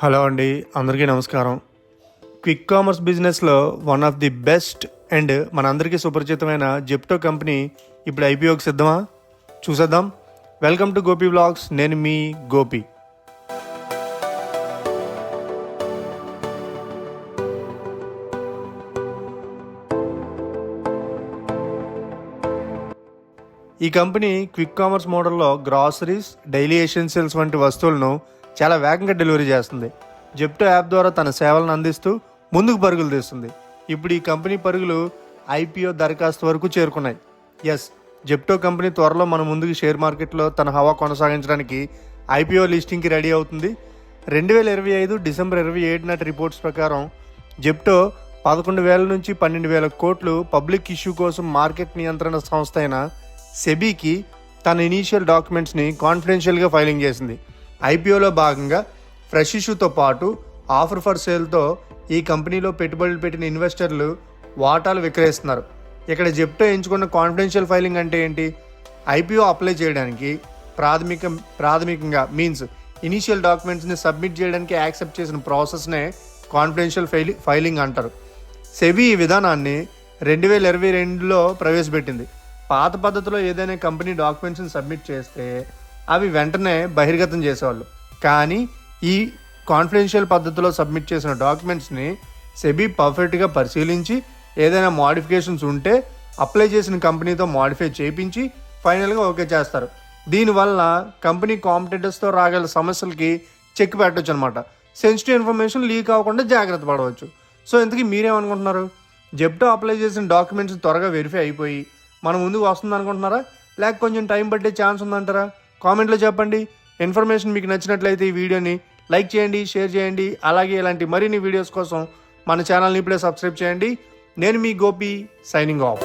Hello అండి, అందరికీ నమస్కారం. క్విక్ కామర్స్ బిజినెస్లో one of the best and మనందరికీ సుపరిచితమైన జెప్టో కంపెనీ ఇప్పుడు ఐపీఓకి సిద్ధమా? చూసేద్దాం. Welcome to Gopi vlogs. నేను మీ గోపి. ఈ కంపెనీ క్విక్ కామర్స్ మోడల్లో గ్రాసరీస్, డైలీ ఎసెన్షియల్స్ వంటి వస్తువులను చాలా వేగంగా డెలివరీ చేస్తుంది. జెప్టో యాప్ ద్వారా తన సేవలను అందిస్తూ ముందుకు పరుగులు తీస్తుంది. ఇప్పుడు ఈ కంపెనీ పరుగులు ఐపీఓ దరఖాస్తు వరకు చేరుకున్నాయి. జెప్టో కంపెనీ త్వరలో మన ముందుకు షేర్ మార్కెట్లో తన హవా కొనసాగించడానికి ఐపీఓ లిస్టింగ్కి రెడీ అవుతుంది. 2025 డిసెంబర్ 27 నాటి రిపోర్ట్స్ ప్రకారం జెప్టో 11,000 నుంచి 12,000 కోట్లు పబ్లిక్ ఇష్యూ కోసం మార్కెట్ నియంత్రణ సంస్థ అయిన సెబీకి తన ఇనీషియల్ డాక్యుమెంట్స్ని కాన్ఫిడెన్షియల్గా ఫైలింగ్ చేసింది. ఐపీఓలో భాగంగా ఫ్రెష్ ఇష్యూతో పాటు ఆఫర్ ఫర్ సేల్తో ఈ కంపెనీలో పెట్టుబడులు పెట్టిన ఇన్వెస్టర్లు వాటాలు విక్రయిస్తున్నారు. ఇక్కడ జెప్టో ఎంచుకున్న కాన్ఫిడెన్షియల్ ఫైలింగ్ అంటే ఏంటి? ఐపీఓ అప్లై చేయడానికి ప్రాథమికంగా మీన్స్ ఇనీషియల్ డాక్యుమెంట్స్ని సబ్మిట్ చేయడానికి యాక్సెప్ట్ చేసిన ప్రాసెస్నే కాన్ఫిడెన్షియల్ ఫైలింగ్ అంటారు. సెబీ ఈ విధానాన్ని 2022లో ప్రవేశపెట్టింది. పాత పద్ధతిలో ఏదైనా కంపెనీ డాక్యుమెంట్స్ని సబ్మిట్ చేస్తే అవి వెంటనే బహిర్గతం చేసేవాళ్ళు. కానీ ఈ కాన్ఫిడెన్షియల్ పద్ధతిలో సబ్మిట్ చేసిన డాక్యుమెంట్స్ని సెబీ పర్ఫెక్ట్గా పరిశీలించి ఏదైనా మోడిఫికేషన్స్ ఉంటే అప్లై చేసిన కంపెనీతో మోడిఫై చేయించి ఫైనల్గా ఓకే చేస్తారు. దీనివల్ల కంపెనీ కాంపిటేటర్స్తో రాగల సమస్యలకి చెక్ పెట్టవచ్చు అనమాట. సెన్సిటివ్ ఇన్ఫర్మేషన్ లీక్ అవ్వకుండా జాగ్రత్త పడవచ్చు. సో ఇంతకీ మీరేమనుకుంటున్నారు? జెప్టో అప్లై చేసిన డాక్యుమెంట్స్ త్వరగా వెరిఫై అయిపోయి మన ముందుకు వస్తుంది అనుకుంటున్నారా, లేక కొంచెం టైం పట్టే ఛాన్స్ ఉందంటారా? కామెంట్లో చెప్పండి. ఇన్ఫర్మేషన్ మీకు నచ్చినట్లయితే ఈ వీడియోని లైక్ చేయండి, షేర్ చేయండి. అలాగే ఇలాంటి మరిన్ని వీడియోస్ కోసం మన ఛానల్ని ఇప్పుడే సబ్స్క్రైబ్ చేయండి. నేను మీ గోపి, సైనింగ్ ఆఫ్.